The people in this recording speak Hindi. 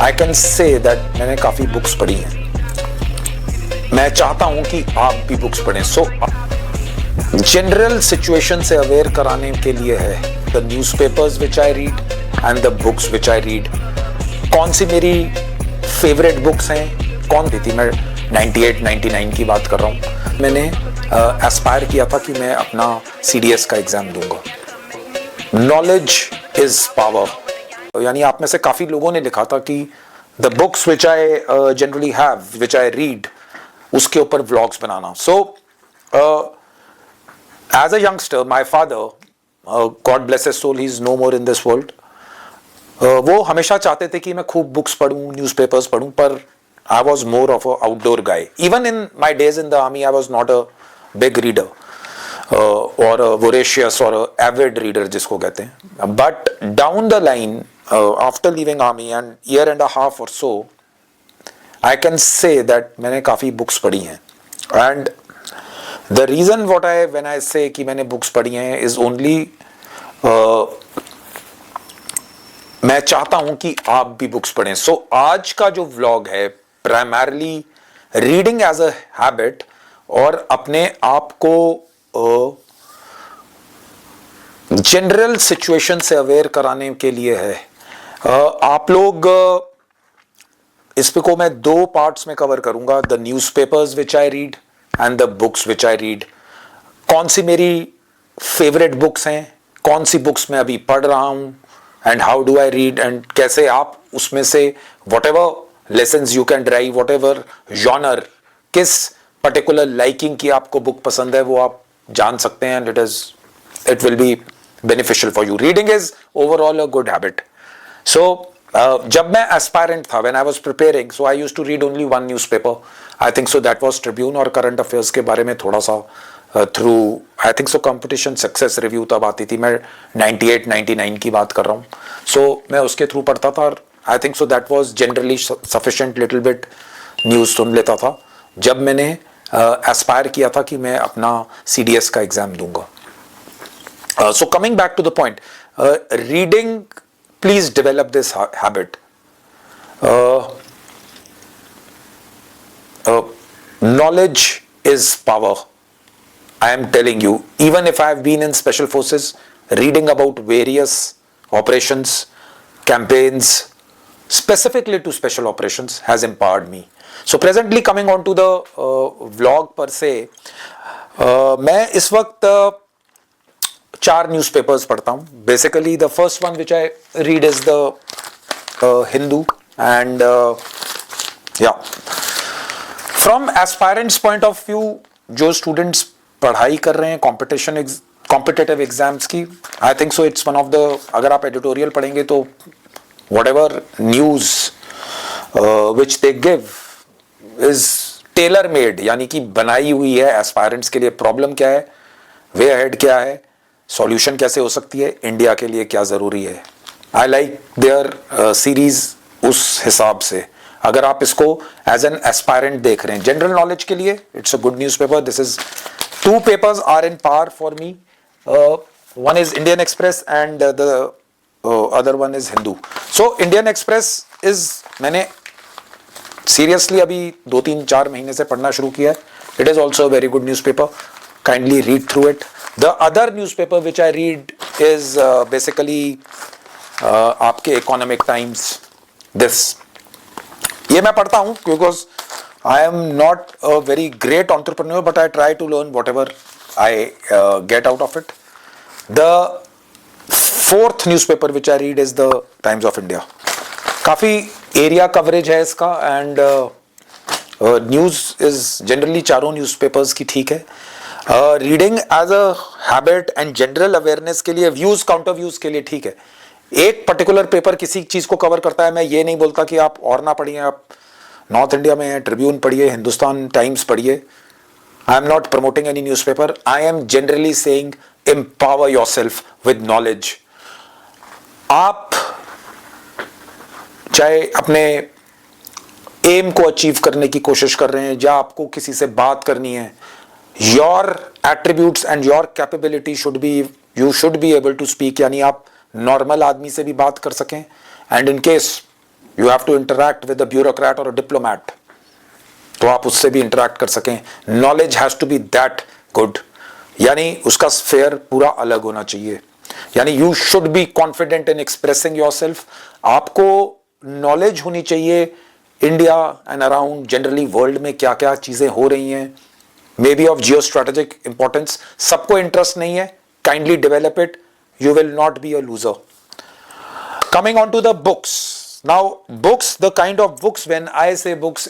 आई कैन से दैट मैंने काफ़ी बुक्स पढ़ी हैं। मैं चाहता हूं कि आप भी बुक्स पढ़ें। सो जनरल सिचुएशन से अवेयर कराने के लिए है the newspapers which I read and the books which I read. कौन सी मेरी फेवरेट बुक्स हैं, कौन सी थी, मैं 98 99 की बात कर रहा हूँ। मैंने एस्पायर किया था कि मैं अपना CDS का एग्ज़ाम दूंगा। Knowledge is power. यानी आप में से काफ़ी लोगों ने लिखा था कि the books which I generally have which I read, उसके ऊपर व्लॉग्स बनाना। So as a youngster my father, God bless his soul, he is no more in this world, वो हमेशा चाहते थे कि मैं खूब बुक्स पढूं, न्यूज़पेपर्स पढूं, पर I was more of a outdoor guy. Even in my days in the army I was not a big reader और voracious और avid reader जिसको कहते हैं। But down the line, after leaving army and year and a half or so, I can say that मैंने काफ़ी बुक्स पढ़ी हैं। And the reason when I say कि मैंने बुक्स पढ़ी हैं is only मैं चाहता हूँ कि आप भी बुक्स पढ़ें। So आज का जो व्लॉग है primarily reading as a habit और अपने आप को जनरल सिचुएशन से अवेयर कराने के लिए है। आप लोग इस पे को मैं दो पार्ट्स में कवर करूंगा, the newspapers which I read and the books which I read. कौन सी मेरी फेवरेट बुक्स हैं, कौन सी बुक्स मैं अभी पढ़ रहा हूं, and how do I read, and कैसे आप उसमें से what ever lessons you can drive, what ever genre, किस पर्टिकुलर लाइकिंग की आपको बुक पसंद है वो आप जान सकते हैं, and it will be beneficial for you. Reading is overall a good habit. So जब मैं एस्पायरेंट था, when I was preparing, so I used to read only one newspaper. I think so that was Tribune, और करंट अफेयर्स के बारे में थोड़ा सा through I think so competition success review तब आती थी, मैं 98 99 की बात कर रहा हूँ। सो मैं उसके थ्रू पढ़ता था, और I think so that was generally sufficient, little bit news सुन लेता था जब मैंने एस्पायर किया था कि मैं अपना CDS का एग्जाम दूंगा। So coming back to the point, reading, please develop this habit. Knowledge is power. I am telling you, even if I have been in special forces, reading about various operations, campaigns, specifically to special operations, has empowered me. So presently coming on to the vlog per se, मैं इस वक्त 4 न्यूज़पेपर्स पढ़ता हूँ। Basically the first one which I read is the Hindu, and या from aspirants point of view, जो स्टूडेंट्स पढ़ाई कर रहे हैं कॉम्पिटिटिव एग्जाम्स की, I think so it's one of the, अगर आप एडिटोरियल पढ़ेंगे तो whatever news which they give is tailor made, यानी कि बनाई हुई है एस्पायरेंट्स के लिए। प्रॉब्लम क्या है, वे अहेड क्या है, सॉल्यूशन कैसे हो सकती है, इंडिया के लिए क्या ज़रूरी है। आई लाइक देयर सीरीज उस हिसाब से। अगर आप इसको एज एन एस्पायरेंट देख रहे हैं जनरल नॉलेज के लिए, it's a good newspaper. This is 2 papers are in power for me. One is Indian Express and the other one is Hindu. So Indian Express is, मैंने सीरियसली अभी 2-3-4 महीने से पढ़ना शुरू किया है। It is also a very good newspaper, kindly read through it. The other newspaper which I read is basically आपके Economic Times. This ये मैं पढ़ता हूँ because I am not a very great entrepreneur, but I try to learn whatever I get out of it. The 4th newspaper which I read is the Times of India. काफ़ी एरिया कवरेज है इसका, एंड न्यूज़ इज जनरली चारों न्यूज़पेपर्स की ठीक है। Reading as a habit and general awareness के लिए, व्यूज काउंटर व्यूज के लिए ठीक है। एक पर्टिकुलर पेपर किसी चीज को कवर करता है, मैं ये नहीं बोलता कि आप और ना पढ़िए, आप नॉर्थ इंडिया में हैं, ट्रिब्यून पढ़िए, हिंदुस्तान टाइम्स पढ़िए। I am not promoting any newspaper, I am generally saying empower yourself with knowledge. आप चाहे अपने एम को अचीव करने की कोशिश कर रहे हैं, या आपको किसी से बात करनी है, your attributes and your capability should be, you should be able to speak, यानी आप नॉर्मल आदमी से भी बात कर सकें, and in case you have to interact with a bureaucrat और अ डिप्लोमैट, तो आप उससे भी इंटरैक्ट कर सकें. Knowledge has to be that good, यानी उसका स्फेयर पूरा अलग होना चाहिए. यानी you should be confident in expressing yourself. आपको नॉलेज होनी चाहिए India and around generally world में क्या क्या चीजें हो रही हैं, may be of geostrategic importance. सबको इंटरेस्ट नहीं है, kindly develop it, you will not be a loser. Coming on to the books. Now books, the kind of books, when I say books,